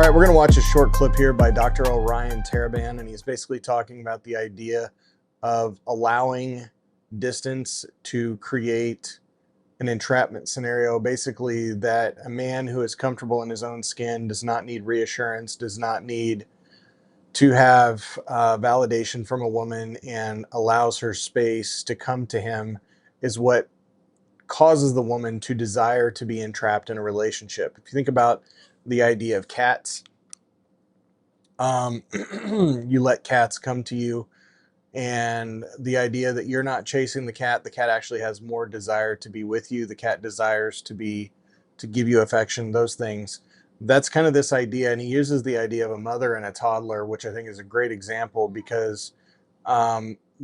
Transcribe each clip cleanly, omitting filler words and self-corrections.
right, we're going to watch a short clip here by Dr. Orion Taraban, and he's basically talking about the idea of allowing distance to create an entrapment scenario. Basically, that a man who is comfortable in his own skin does not need reassurance, does not need to have validation from a woman, and allows her space to come to him is what causes the woman to desire to be entrapped in a relationship. If you think about the idea of cats, you let cats come to you, and the idea that you're not chasing the cat actually has more desire to be with you. The cat desires to give you affection, those things. That's kind of this idea, and he uses the idea of a mother and a toddler, which I think is a great example, because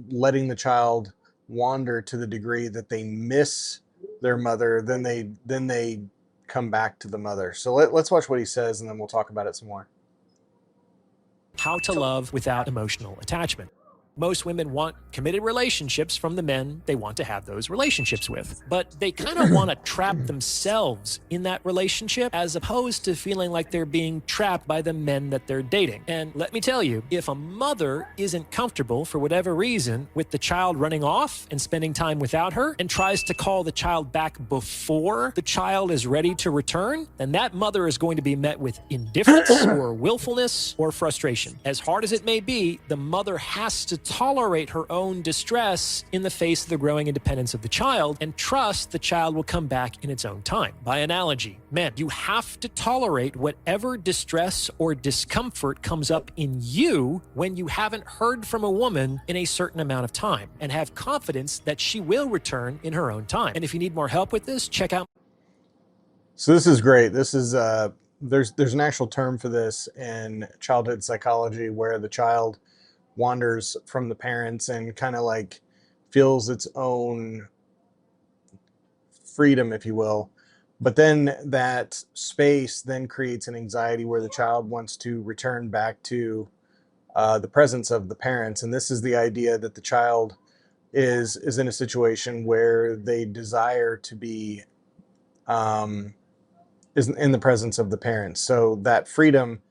letting the child wander to the degree that they miss their mother, then they come back to the mother. So let's watch what he says, and then we'll talk about it some more. How to love without emotional attachment. Most women want committed relationships from the men they want to have those relationships with, but they kind of want to trap themselves in that relationship as opposed to feeling like they're being trapped by the men that they're dating. And let me tell you, if a mother isn't comfortable for whatever reason with the child running off and spending time without her and tries to call the child back before the child is ready to return, then that mother is going to be met with indifference or willfulness or frustration. As hard as it may be, the mother has to tolerate her own distress in the face of the growing independence of the child and trust the child will come back in its own time. By analogy, men, you have to tolerate whatever distress or discomfort comes up in you when you haven't heard from a woman in a certain amount of time, and have confidence that she will return in her own time. And if you need more help with this, check out. So this is great. This is there's an actual term for this in childhood psychology, where the child wanders from the parents and kind of like feels its own freedom, if you will. But then that space then creates an anxiety where the child wants to return back to the presence of the parents. And this is the idea that the child is in a situation where they desire to be is in the presence of the parents. So that freedom,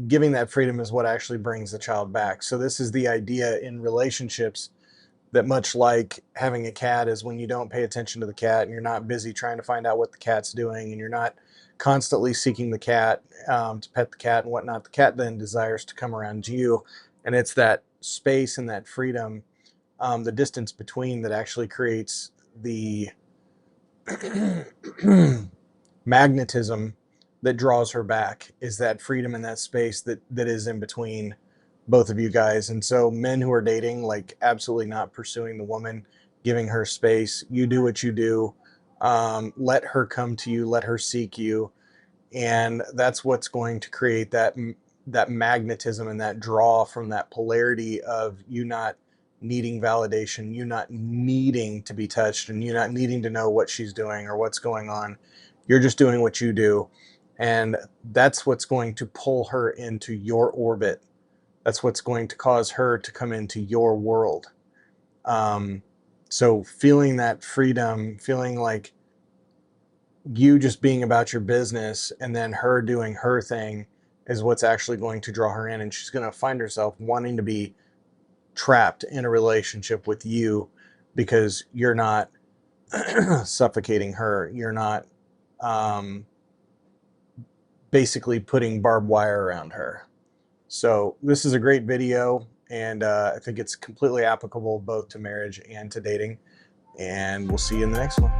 giving that freedom, is what actually brings the child back. So this is the idea in relationships, that much like having a cat, is when you don't pay attention to the cat and you're not busy trying to find out what the cat's doing, and you're not constantly seeking the cat to pet the cat and whatnot, the cat then desires to come around you. And it's that space and that freedom, the distance between, that actually creates the magnetism that draws her back, is that freedom and that space that is in between both of you guys. And so men who are dating, like, absolutely not pursuing the woman, giving her space. You do what you do. Let her come to you, let her seek you. And that's what's going to create that magnetism and that draw from that polarity of you not needing validation, you not needing to be touched, and you not needing to know what she's doing or what's going on. You're just doing what you do. And that's what's going to pull her into your orbit. That's what's going to cause her to come into your world. So feeling that freedom, feeling like you just being about your business and then her doing her thing, is what's actually going to draw her in. And she's going to find herself wanting to be trapped in a relationship with you, because you're not suffocating her. You're not basically putting barbed wire around her. So this is a great video, and I think it's completely applicable both to marriage and to dating. And we'll see you in the next one.